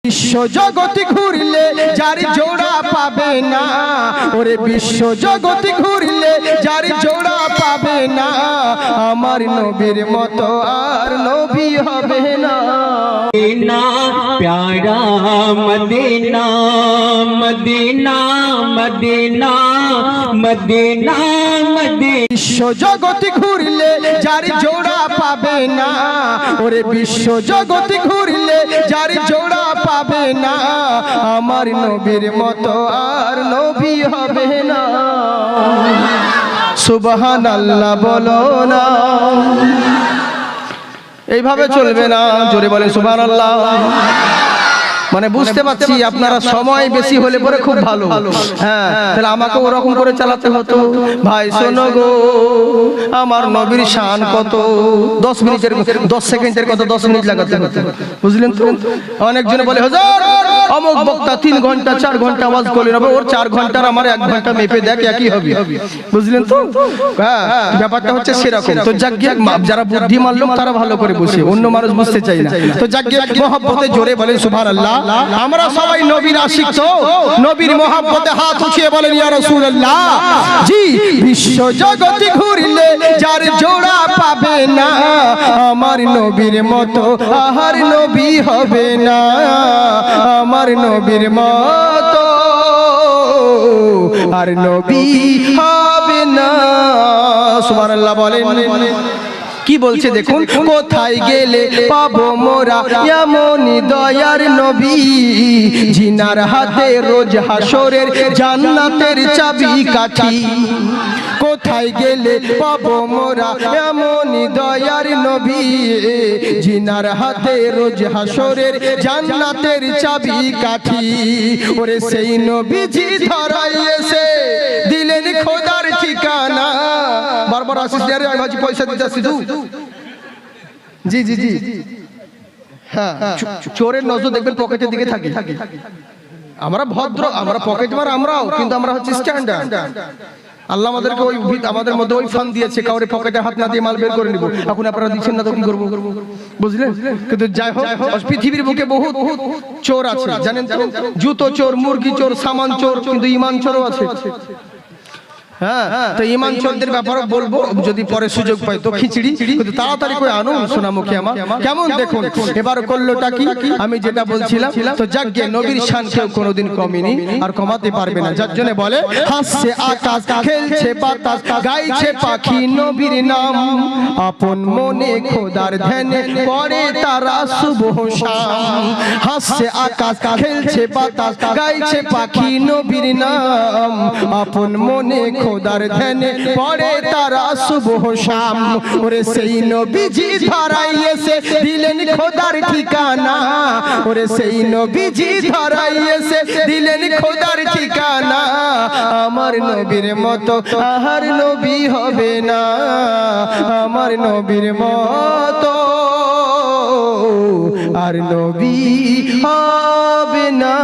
বিশ্ব জগতে ঘুরলে যার জোড়া পাবে না, ওরে বিশ্ব জগতে ঘুরলে যার জোড়া পাবে না, আমার নবীর মতো আর নবী হবে না। मदीना प्यारा Medina Medina Medina Medina Medina. বিশ্ব জগতে ঘুরলে যার জোড়া পাবে না, ওরে বিশ্ব জগতে ঘুরলে যার জোড়া পাবে না, আমার নবীর মতো আর নবী হবে না। সুবহানাল্লাহ বলো না, এইভাবে চলবে না, জোরে বলেন সুবহানাল্লাহ। মানে বুঝতে পারছি আপনারা সময় বেশি হলে পরে খুব ভালো, হ্যাঁ তাহলে আমাকে ওরকম করে চালাতে হতো। ভাই শোনো গো, আমার নবীর শান কত, 10 মিনিটের 10 সেকেন্ডের কত 10 মিনিট লাগাতে হতো, বুঝলেন তো। অনেকজন বলে হুজুর অমুক বক্তা 3 ঘন্টা 4 ঘন্টা আওয়াজ করলেন, হবে ওর 4 ঘন্টার আমার 1 ঘন্টা মেপে দেখ একই হবে, বুঝলেন তো। হ্যাঁ ব্যাপারটা হচ্ছে সেরকম। তো যাকে যারা বুদ্ধিমান লোক তারা ভালো করে বুঝে, অন্য মানুষ বুঝতে চায় না। তো যাকে মহব্বতে জোরে বলেন সুবহানাল্লাহ। আমরা সবাই নবীর আশিক, তো নবীর মহব্বতে হাত উঠিয়ে বলেন ইয়া রাসূলুল্লাহ। জি বিশ্ব জগতে ঘুরলে যার জোড়া পাবে না, আমার নবীর মতো আর নবী হবে না, আমার নবীর মতো আর নবী হবে না। সুবহানাল্লাহ বলেন। কি বলছে দেখুন, কোথায় গেলে পাবো মোরা এমন দয়ার নবী, জিনার হাতে রোজ হাসরের জান্নাতের চাবি কাঠি। কোথায় গেলে পাবো মোরা এমন দয়ার নবী, জিনার হাতে রোজ হাসরের জান্নাতের চাবি কাঠি। ওরে সেই নবীজি ধরাই এসে দিলেন খোদার ঠিকানা। বারবার আসিস রে ভাজি, পয়সা দিতে আসিস। জি জি জি হ্যাঁ, চোরের নজর দেখবেন পকেটের দিকে থাকে। আমরা ভদ্র, আমরা পকেট মার আমরাও, কিন্তু আমরা হচ্ছে স্ট্যান্ডার্ড। আল্লাহ আমাদেরকে ওই আমাদের মধ্যে ওই ফান দিয়েছে, কাউরে পকেটে হাত না দিয়ে মাল বের করে নিব। এখন আপনারা দিচ্ছেন না তো কি করবো, বুঝলেন। কিন্তু যাই হোক, পৃথিবীর বুকে বহুত চোর আছে জানেন তো, জুতো চোর, মুরগি চোর, সামান চোর, কিন্তু ঈমান চোরও আছে। হ্যাঁ তো ঈমান চোরদের ব্যাপারে বলবো যদি পরে সুযোগ পাই তো। খিচড়ি কিন্তু তাড়াতাড়ি করে আনুন সোনামুখী আমার। কেমন দেখুন এবার করলোটা কি, আমি যেটা বলছিলাম। তো যাকে নবীর শান কেউ কোনোদিন কমেনি আর কমাতে পারবে না। যার জন্য বলে হাসছে আকাশ, খেলছে বাতাস, গাইছে পাখি নবীর নাম, আপন মনে খোদার ধ্যানে পড়ে তারা সুবহ শাম। হাসছে আকাশ, খেলছে বাতাস, গাইছে পাখি নবীর নাম, আপন মনে খোদার ধ্যানে পড়ে তারা সুবহ শাম। ওরে সেই নবীজি ধরাই এসে দিলেন খোদার ঠিকানা, ওরে সেই নবীজি ধরাই এসে দিলেন খোদার ঠিকানা, আমার নবীর মতো আর নবী হবে না, আমার নবীর মতো আর নবী হবে না।